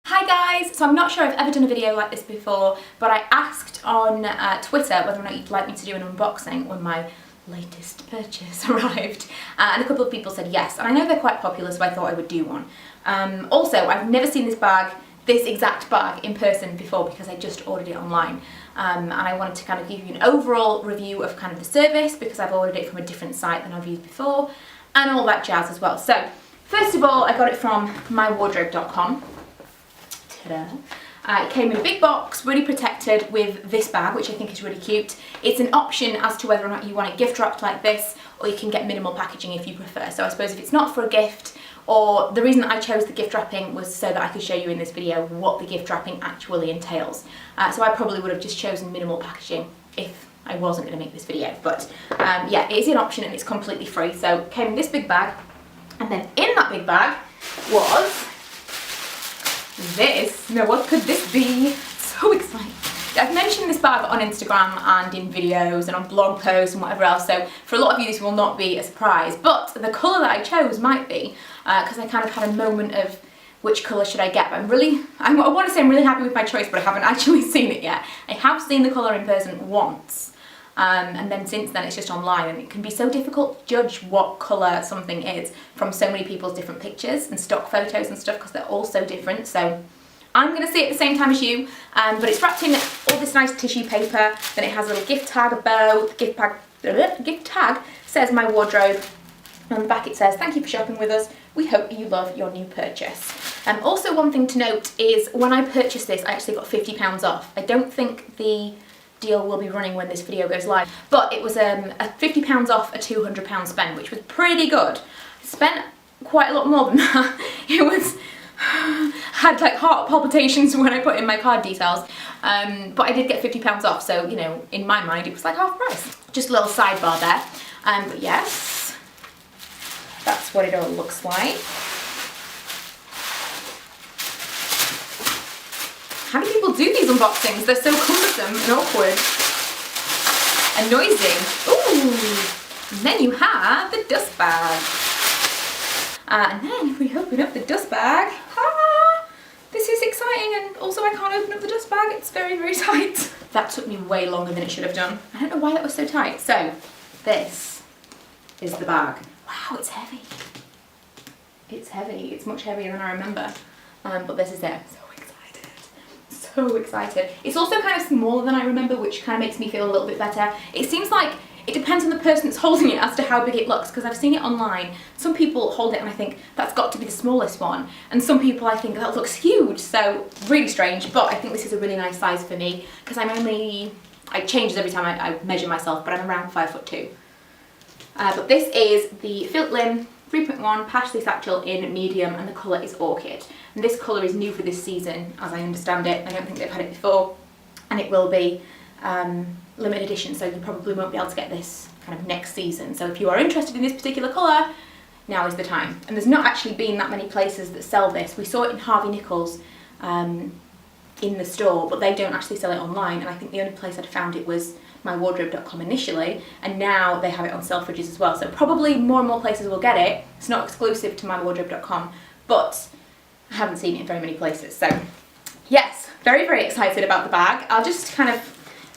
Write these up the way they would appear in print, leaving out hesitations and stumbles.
Hi guys! So I'm not sure I've ever done a video like this before, but I asked on Twitter whether or not you'd like me to do an unboxing when my latest purchase arrived, and a couple of people said yes, and I know they're quite popular, so I thought I would do one. Also, I've never seen this exact bag in person before because I just ordered it online, and I wanted to kind of give you an overall review of kind of the service because I've ordered it from a different site than I've used before, and all that jazz as well. So first of all, I got it from mywardrobe.com. It came in a big box, really protected with this bag, which I think is really cute. It's an option as to whether or not you want it gift wrapped like this, or you can get minimal packaging if you prefer. So I suppose if it's not for a gift, or the reason that I chose the gift wrapping was so that I could show you in this video what the gift wrapping actually entails. So I probably would have just chosen minimal packaging if I wasn't going to make this video. But yeah, it is an option and it's completely free. So it came in this big bag, and then in that big bag was this. Now what could this be? So exciting. I've mentioned this bag on Instagram and in videos and on blog posts and whatever else, so for a lot of you this will not be a surprise, but the colour that I chose might be, because I kind of had a moment of which colour should I get. But I want to say I'm really happy with my choice, but I haven't actually seen it yet. I have seen the colour in person once, and then since then it's just online, and it can be so difficult to judge what colour something is from so many people's different pictures and stock photos and stuff, because they're all so different. So I'm going to see it at the same time as you, but it's wrapped in all this nice tissue paper. Then it has a little gift tag, a bow. The gift tag says my wardrobe. On the back it says, "Thank you for shopping with us. We hope you love your new purchase." Also, one thing to note is when I purchased this, I actually got £50 off. I don't think the deal will be running when this video goes live, but it was a £50 off a £200 spend, which was pretty good. I spent quite a lot more than that. It was had like heart palpitations when I put in my card details, but I did get £50 off, so you know, in my mind it was like half price. Just a little sidebar there, but yes, that's what it all looks like. How do people do these unboxings? They're so cumbersome and awkward and noisy. Ooh! And then you have the dust bag. And then if we open up the dust bag, this is exciting, and also I can't open up the dust bag, it's very, very tight. That took me way longer than it should have done. I don't know why that was so tight. So, this is the bag. Wow, it's heavy. It's heavy, it's much heavier than I remember. But this is it. So excited. It's also kind of smaller than I remember, which kind of makes me feel a little bit better. It seems like it depends on the person that's holding it as to how big it looks, because I've seen it online. Some people hold it and I think that's got to be the smallest one, and some people I think that looks huge, so really strange. But I think this is a really nice size for me, because it changes every time I measure myself, but I'm around 5'2". But this is the Phillip 3.1 Pashli Satchel in medium, and the colour is Orchid. And this colour is new for this season, as I understand it. I don't think they've had it before, and it will be limited edition, so you probably won't be able to get this kind of next season. So if you are interested in this particular colour, now is the time. And there's not actually been that many places that sell this. We saw it in Harvey Nichols in the store, but they don't actually sell it online, and I think the only place I'd found it was mywardrobe.com initially, and now they have it on Selfridges as well. So probably more and more places will get it. It's not exclusive to mywardrobe.com, but I haven't seen it in very many places. So yes, very, very excited about the bag. I'll just kind of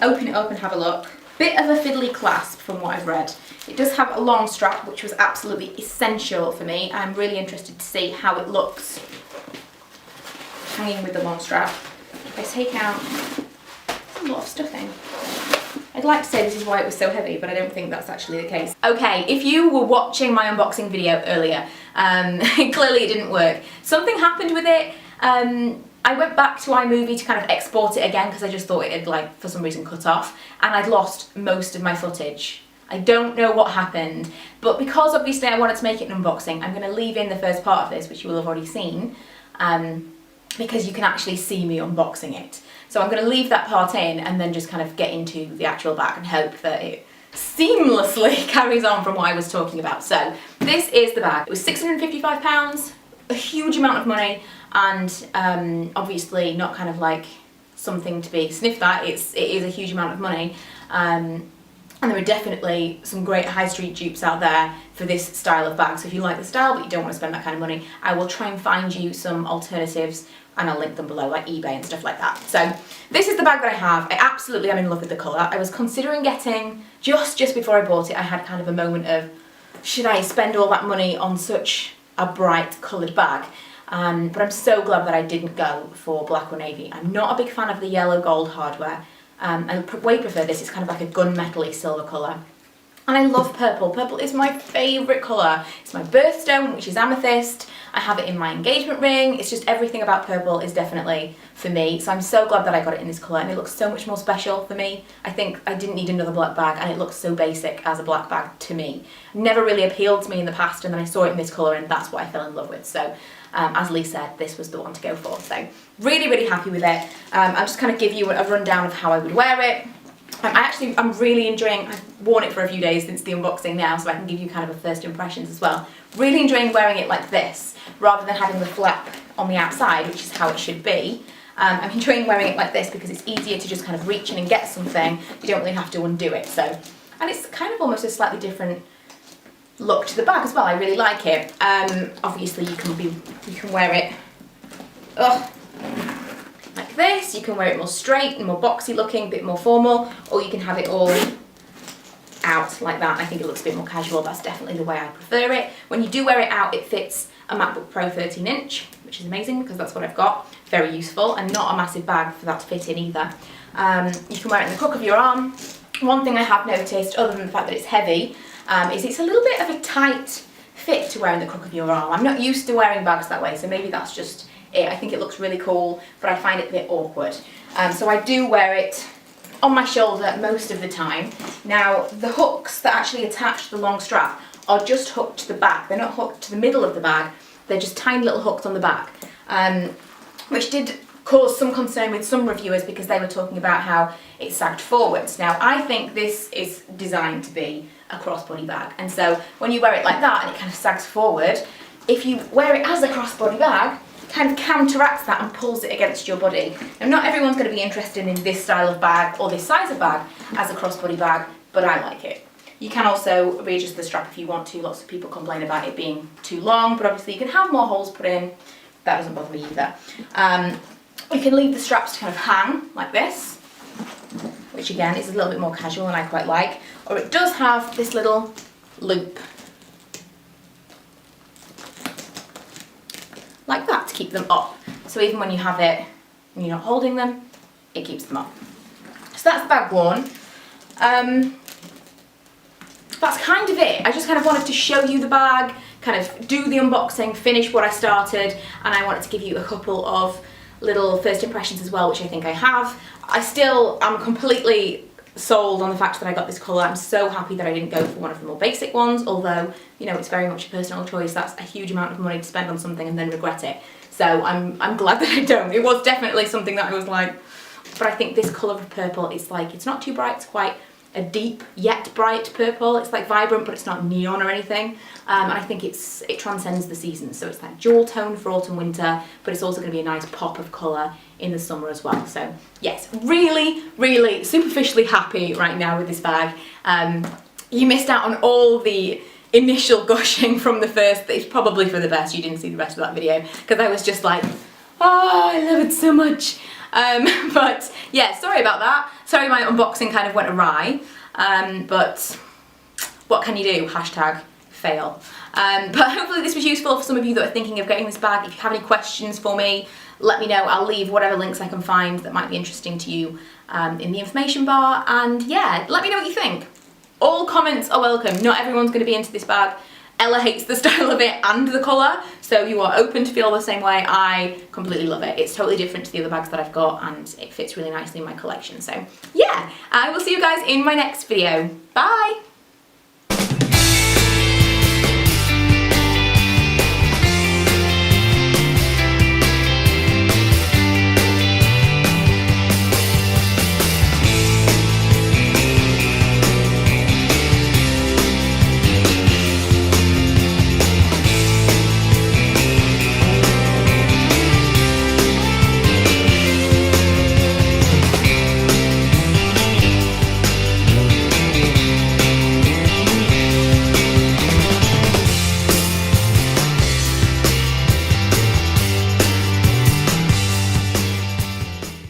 open it up and have a look. Bit of a fiddly clasp from what I've read. It does have a long strap, which was absolutely essential for me. I'm really interested to see how it looks hanging with the long strap. If I take out, there's a lot of stuffing. I'd like to say this is why it was so heavy, but I don't think that's actually the case. Okay, if you were watching my unboxing video earlier, clearly it didn't work. Something happened with it. I went back to iMovie to kind of export it again because I just thought it had, like, for some reason cut off, and I'd lost most of my footage. I don't know what happened, but because obviously I wanted to make it an unboxing, I'm going to leave in the first part of this, which you will have already seen, because you can actually see me unboxing it. So I'm going to leave that part in and then just kind of get into the actual bag and hope that it seamlessly carries on from what I was talking about. So this is the bag. It was £655, a huge amount of money, and obviously not kind of like something to be sniffed at. It is a huge amount of money. And there are definitely some great high street dupes out there for this style of bag. So if you like the style but you don't want to spend that kind of money, I will try and find you some alternatives and I'll link them below, like eBay and stuff like that. So this is the bag that I have. I absolutely am in love with the colour. I was considering getting, just before I bought it, I had kind of a moment of, should I spend all that money on such a bright coloured bag? But I'm so glad that I didn't go for black or navy. I'm not a big fan of the yellow gold hardware. I way prefer this. It's kind of like a gunmetal-y silver colour. And I love purple. Purple is my favourite colour. It's my birthstone, which is amethyst. I have it in my engagement ring. It's just everything about purple is definitely for me. So I'm so glad that I got it in this colour, and it looks so much more special for me. I think I didn't need another black bag, and it looks so basic as a black bag to me. Never really appealed to me in the past, and then I saw it in this colour, and that's what I fell in love with. So as Lee said, this was the one to go for. So really, really happy with it. I'll just kind of give you a rundown of how I would wear it. I'm really enjoying, I've worn it for a few days since the unboxing now, so I can give you kind of a first impressions as well. Really enjoying wearing it like this, rather than having the flap on the outside, which is how it should be. I'm enjoying wearing it like this because it's easier to just kind of reach in and get something. You don't really have to undo it. So, and it's kind of almost a slightly different look to the bag as well. I really like it. Obviously you can wear it like this. You can wear it more straight and more boxy looking, a bit more formal, or you can have it all out like that. I think it looks a bit more casual. That's definitely the way I prefer it. When you do wear it out, it fits a MacBook Pro 13-inch, which is amazing because that's what I've got. Very useful, and not a massive bag for that to fit in either. You can wear it in the crook of your arm. One thing I have noticed, other than the fact that it's heavy, is it's a little bit of a tight fit to wear in the crook of your arm. I'm not used to wearing bags that way, so maybe that's just it. I think it looks really cool, but I find it a bit awkward. So I do wear it on my shoulder most of the time. Now, the hooks that actually attach the long strap are just hooked to the back. They're not hooked to the middle of the bag. They're just tiny little hooks on the back, which did cause some concern with some reviewers because they were talking about how it sagged forwards. Now, I think this is designed to be a crossbody bag, and so when you wear it like that and it kind of sags forward, if you wear it as a crossbody bag, it kind of counteracts that and pulls it against your body. Now, not everyone's going to be interested in this style of bag or this size of bag as a crossbody bag, but I like it. You can also readjust the strap if you want to. Lots of people complain about it being too long, but obviously you can have more holes put in. That doesn't bother me either. You can leave the straps to kind of hang like this, which again is a little bit more casual and I quite like. Or it does have this little loop like that to keep them up. So even when you have it and you're not holding them, it keeps them up. So that's the bag worn. That's kind of it. I just kind of wanted to show you the bag, kind of do the unboxing, finish what I started, and I wanted to give you a couple of little first impressions as well, which I think I have. I still am completely sold on the fact that I got this colour. I'm so happy that I didn't go for one of the more basic ones, although, you know, it's very much a personal choice. That's a huge amount of money to spend on something and then regret it. So I'm glad that I don't. It was definitely something that I was like, but I think this colour of purple is like, it's not too bright, it's quite a deep yet bright purple. It's like vibrant, but it's not neon or anything. And I think it transcends the seasons. So it's that dual tone for autumn, winter, but it's also going to be a nice pop of colour in the summer as well. So yes, really, really superficially happy right now with this bag. You missed out on all the initial gushing from the first. It's probably for the best you didn't see the rest of that video, because I was just like, oh, I love it so much. But yeah, sorry about that. Sorry my unboxing kind of went awry, but what can you do? Hashtag fail. But hopefully this was useful for some of you that are thinking of getting this bag. If you have any questions for me, let me know. I'll leave whatever links I can find that might be interesting to you in the information bar. And yeah, let me know what you think. All comments are welcome. Not everyone's going to be into this bag. Ella hates the style of it and the colour, so you are open to feel the same way. I completely love it. It's totally different to the other bags that I've got, and it fits really nicely in my collection. So yeah, I will see you guys in my next video. Bye!